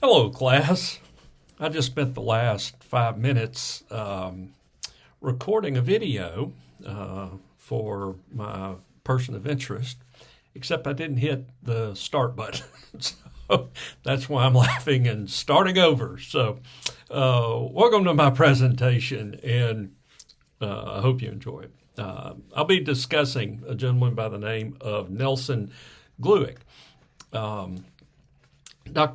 Hello, class. I just spent the last 5 minutes recording a video for my person of interest, except I didn't hit the start button. So that's why I'm laughing and starting over. So, welcome to my presentation, and I hope you enjoy it. I'll be discussing a gentleman by the name of Nelson Glueck. Dr.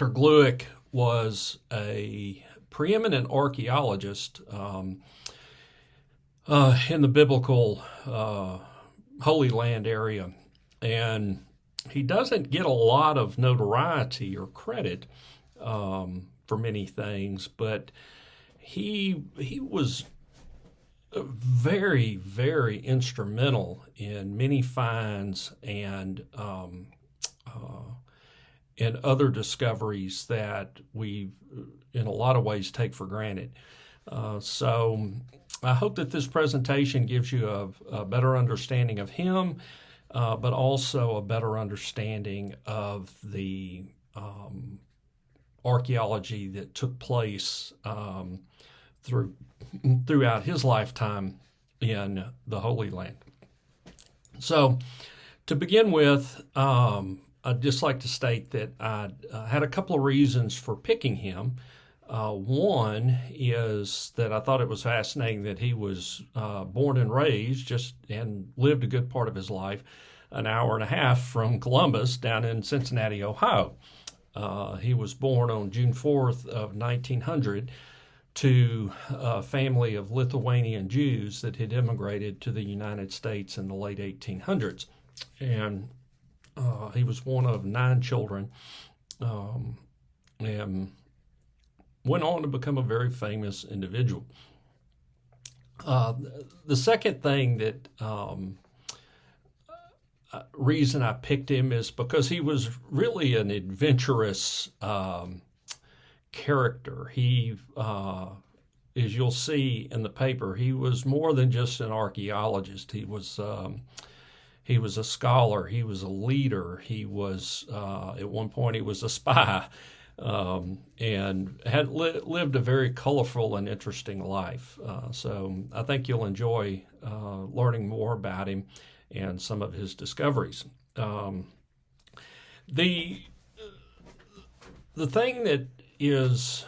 Glueck was a preeminent archaeologist in the biblical Holy Land area, and he doesn't get a lot of notoriety or credit for many things, but he was very, very instrumental in many finds and other discoveries that we, in a lot of ways, take for granted. So I hope that this presentation gives you a better understanding of him, but also a better understanding of the archaeology that took place throughout his lifetime in the Holy Land. So to begin with, I'd just like to state that I had a couple of reasons for picking him. One is that I thought it was fascinating that he was born and raised and lived a good part of his life an hour and a half from Columbus down in Cincinnati, Ohio. He was born on June 4th of 1900 to a family of Lithuanian Jews that had immigrated to the United States in the late 1800s. And he was one of 9 children and went on to become a very famous individual. The second thing that reason I picked him is because he was really an adventurous character. He, as you'll see in the paper, he was more than just an archaeologist. He was a scholar. He was a leader. He was, at one point, he was a spy, and had lived a very colorful and interesting life. So I think you'll enjoy learning more about him and some of his discoveries. The thing that is,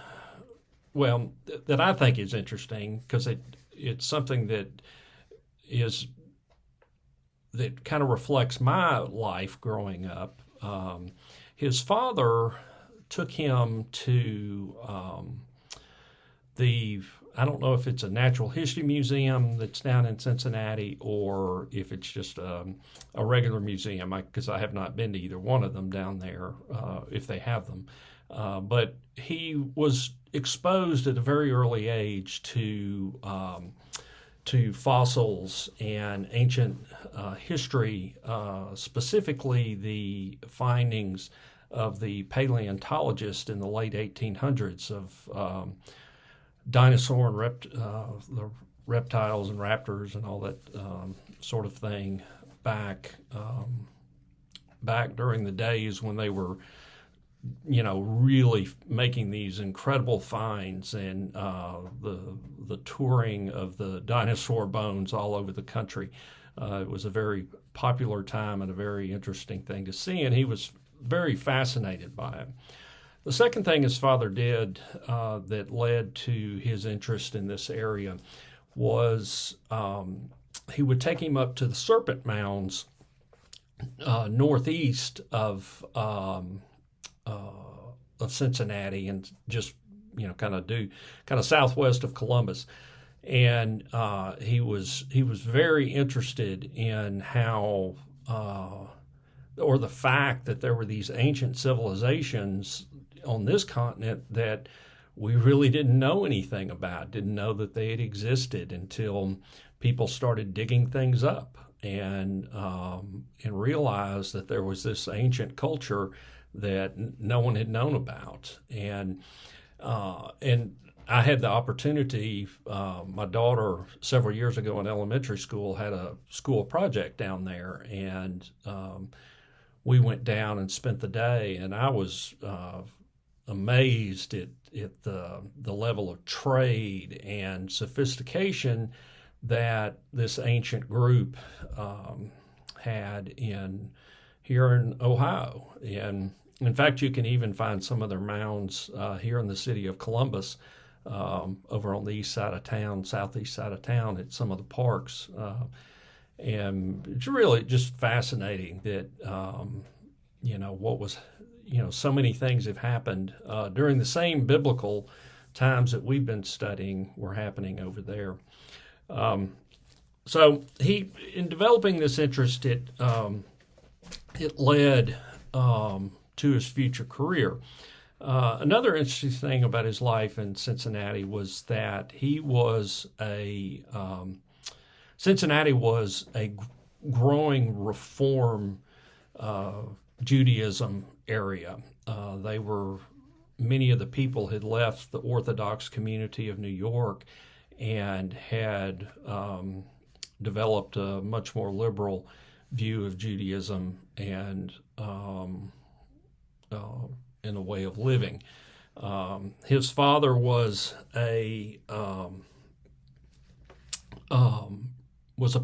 well, that I think is interesting, because it's something that kind of reflects my life growing up. His father took him to I don't know if it's a natural history museum that's down in Cincinnati or if it's just a regular museum, because I have not been to either one of them down there, if they have them. But he was exposed at a very early age to fossils and ancient history, specifically the findings of the paleontologist in the late 1800s of dinosaur and the reptiles and raptors and all that sort of thing back during the days when they were, really making these incredible finds, and the touring of the dinosaur bones all over the country. It was a very popular time and a very interesting thing to see, and he was very fascinated by it. The second thing his father did that led to his interest in this area was he would take him up to the Serpent Mounds northeast of Cincinnati, and just kind of southwest of Columbus, and he was very interested in how or the fact that there were these ancient civilizations on this continent that we really didn't know anything about, didn't know that they had existed until people started digging things up and realized that there was this ancient culture that no one had known about. And I had the opportunity, my daughter several years ago in elementary school had a school project down there, and we went down and spent the day, and I was amazed at the level of trade and sophistication that this ancient group had here in Ohio. And in fact, you can even find some of their mounds here in the city of Columbus, over on the east side of town, southeast side of town, at some of the parks. And it's really just fascinating that, so many things have happened during the same biblical times that we've been studying were happening over there. So in developing this interest, it led to his future career. Another interesting thing about his life in Cincinnati was that Cincinnati was a growing Reform Judaism area. Many of the people had left the Orthodox community of New York and had developed a much more liberal view of Judaism and in a way of living. His father was a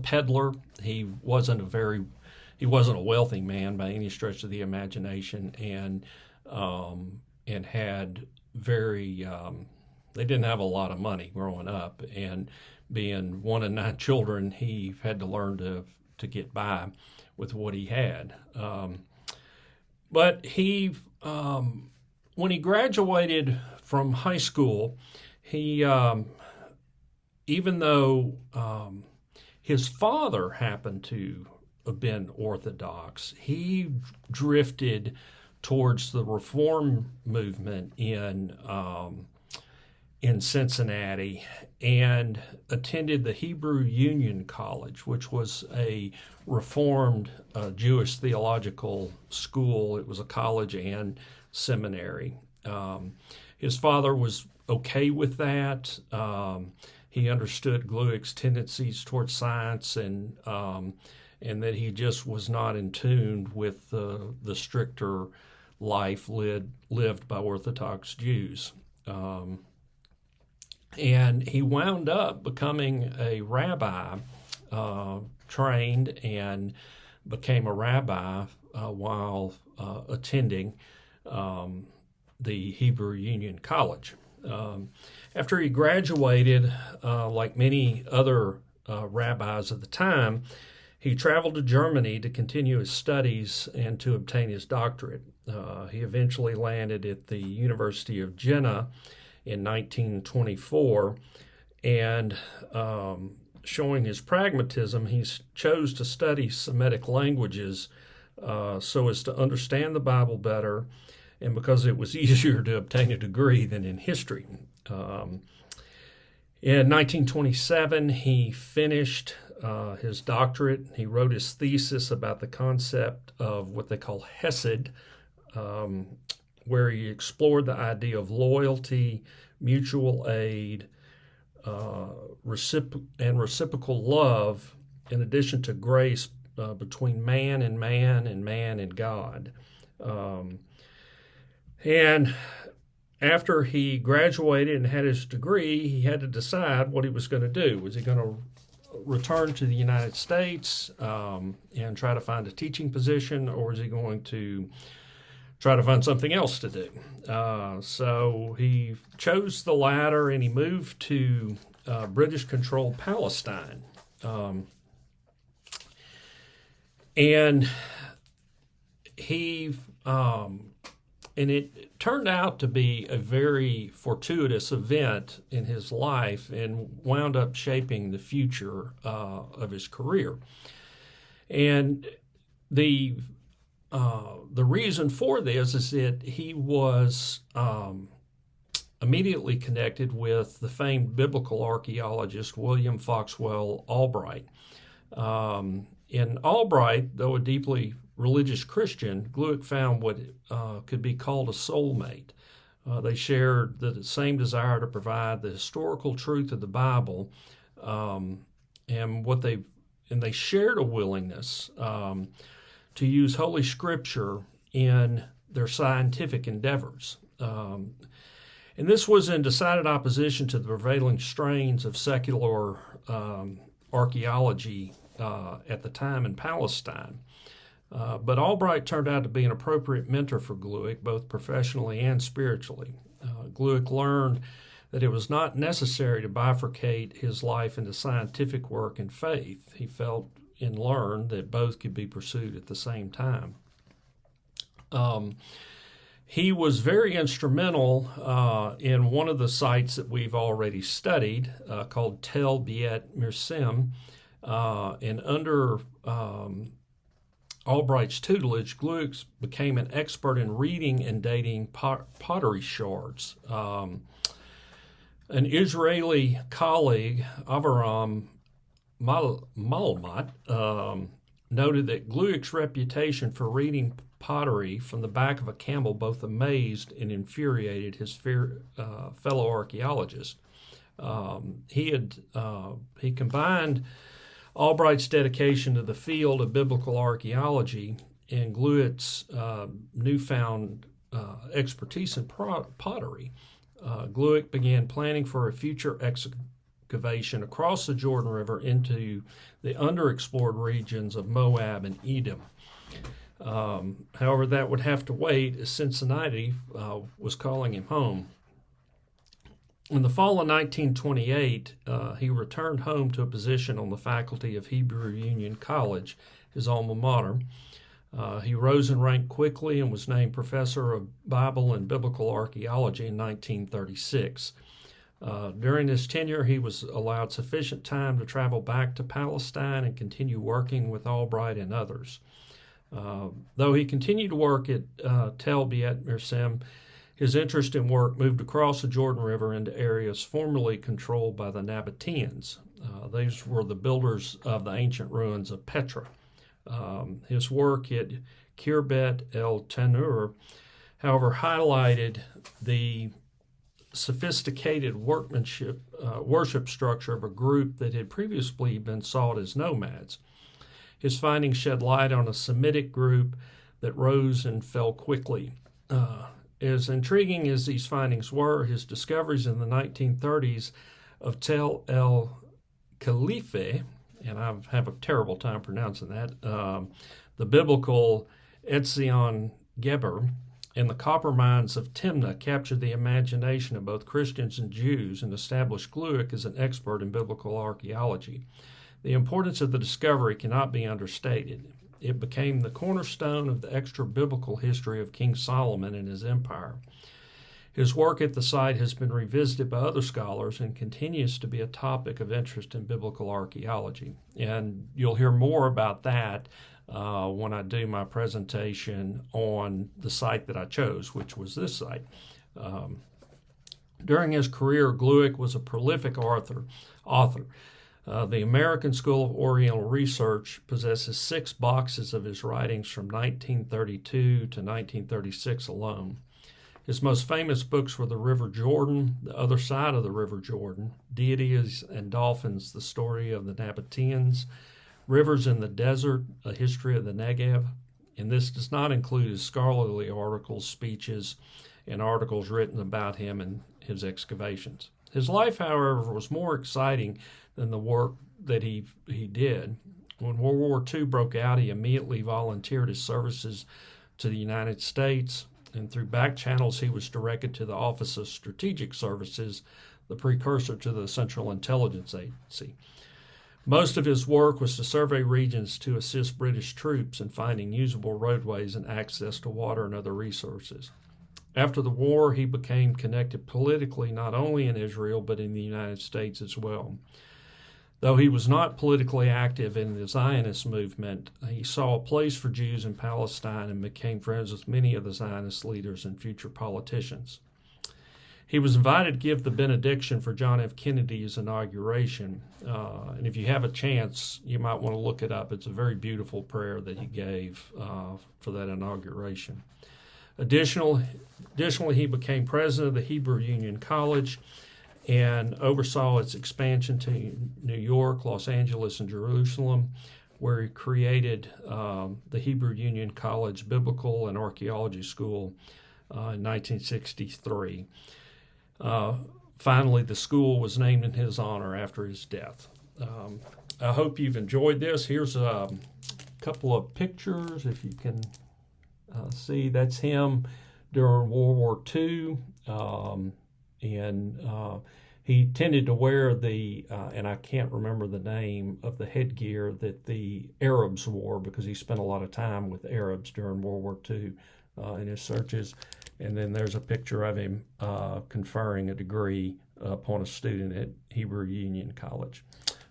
peddler. He wasn't a wealthy man by any stretch of the imagination, and had they didn't have a lot of money growing up, and being one of 9 children, he had to learn to get by with what he had. But when he graduated from high school, even though his father happened to have been Orthodox, he drifted towards the Reform movement in Cincinnati and attended the Hebrew Union College, which was a Reformed Jewish theological school. It was a college and seminary. His father was okay with that. He understood Glueck's tendencies towards science, and that he just was not in tune with the stricter life lived by Orthodox Jews. And he wound up becoming a rabbi, trained and became a rabbi while attending the Hebrew Union College. After he graduated, like many other rabbis of the time, he traveled to Germany to continue his studies and to obtain his doctorate. He eventually landed at the University of Jena in 1924, and showing his pragmatism, he chose to study Semitic languages so as to understand the Bible better, and because it was easier to obtain a degree than in history. In 1927, he finished his doctorate. He wrote his thesis about the concept of what they call Hesed, where he explored the idea of loyalty, mutual aid, reciprocal love, in addition to grace between man and man and man and God. And after he graduated and had his degree, he had to decide what he was going to do. Was he going to return to the United States and try to find a teaching position, or was he going to try to find something else to do? So he chose the latter, and he moved to British-controlled Palestine. And it turned out to be a very fortuitous event in his life and wound up shaping the future of his career. And the reason for this is that he was immediately connected with the famed biblical archaeologist William Foxwell Albright. In Albright, though a deeply religious Christian, Glueck found what could be called a soulmate. They shared the same desire to provide the historical truth of the Bible, and they shared a willingness to use Holy Scripture in their scientific endeavors. And this was in decided opposition to the prevailing strains of secular archaeology at the time in Palestine. But Albright turned out to be an appropriate mentor for Glueck, both professionally and spiritually. Glueck learned that it was not necessary to bifurcate his life into scientific work and faith. He felt and learned that both could be pursued at the same time. He was very instrumental in one of the sites that we've already studied called Tel Beit Mirsim, and under Albright's tutelage, Glueck became an expert in reading and dating pottery shards. An Israeli colleague, Avraham Malamat, noted that Glueck's reputation for reading pottery from the back of a camel both amazed and infuriated his fellow archaeologists. He combined Albright's dedication to the field of biblical archaeology and Glueck's newfound expertise in pottery. Glueck began planning for a future excavation across the Jordan River into the underexplored regions of Moab and Edom. However, that would have to wait as Cincinnati was calling him home. In the fall of 1928, he returned home to a position on the faculty of Hebrew Union College, his alma mater. He rose in rank quickly and was named professor of Bible and Biblical Archaeology in 1936. During his tenure, he was allowed sufficient time to travel back to Palestine and continue working with Albright and others. Though he continued to work at Tel Beit Mirsim, his interest in work moved across the Jordan River into areas formerly controlled by the Nabateans. These were the builders of the ancient ruins of Petra. His work at Khirbet el Tanur, however, highlighted the sophisticated worship structure of a group that had previously been sought as nomads. His findings shed light on a Semitic group that rose and fell quickly. As intriguing as these findings were, his discoveries in the 1930s of Tel el Khalife, and I have a terrible time pronouncing that, the biblical Etzion Geber, and the copper mines of Timna captured the imagination of both Christians and Jews and established Glueck as an expert in biblical archaeology. The importance of the discovery cannot be understated. It became the cornerstone of the extra-biblical history of King Solomon and his empire. His work at the site has been revisited by other scholars and continues to be a topic of interest in biblical archaeology. And you'll hear more about that when I do my presentation on the site that I chose, which was this site. During his career, Glueck was a prolific author. The American School of Oriental Research possesses 6 boxes of his writings from 1932 to 1936 alone. His most famous books were The River Jordan, The Other Side of the River Jordan, Deities and Dolphins, The Story of the Nabateans, Rivers in the Desert, A History of the Negev, and this does not include his scholarly articles, speeches, and articles written about him and his excavations. His life, however, was more exciting than the work that he did. When World War II broke out, he immediately volunteered his services to the United States, and through back channels he was directed to the Office of Strategic Services, the precursor to the Central Intelligence Agency. Most of his work was to survey regions to assist British troops in finding usable roadways and access to water and other resources. After the war, he became connected politically not only in Israel but in the United States as well. Though he was not politically active in the Zionist movement, he saw a place for Jews in Palestine and became friends with many of the Zionist leaders and future politicians. He was invited to give the benediction for John F. Kennedy's inauguration, and if you have a chance, you might want to look it up. It's a very beautiful prayer that he gave for that inauguration. Additionally, he became president of the Hebrew Union College and oversaw its expansion to New York, Los Angeles, and Jerusalem, where he created the Hebrew Union College Biblical and Archaeology School in 1963. Finally, the school was named in his honor after his death. I hope you've enjoyed this. Here's a couple of pictures, if you can see. That's him during World War II, and he tended to wear and I can't remember the name of the headgear that the Arabs wore, because he spent a lot of time with Arabs during World War II in his searches. And then there's a picture of him conferring a degree upon a student at Hebrew Union College.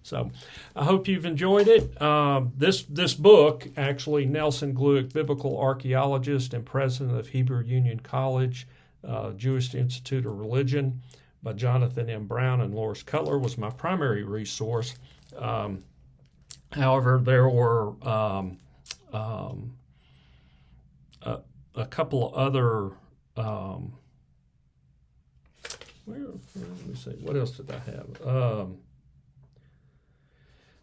So I hope you've enjoyed it. This book, actually, Nelson Glueck, biblical archaeologist and president of Hebrew Union College, Jewish Institute of Religion, by Jonathan M. Brown and Loris Cutler, was my primary resource. However, there were a couple of other. Let me see. What else did I have?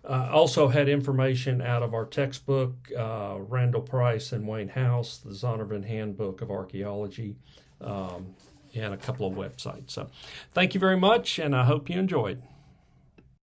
I also had information out of our textbook, Randall Price and Wayne House, the Zondervan Handbook of Archaeology, and a couple of websites. So thank you very much, and I hope you enjoyed.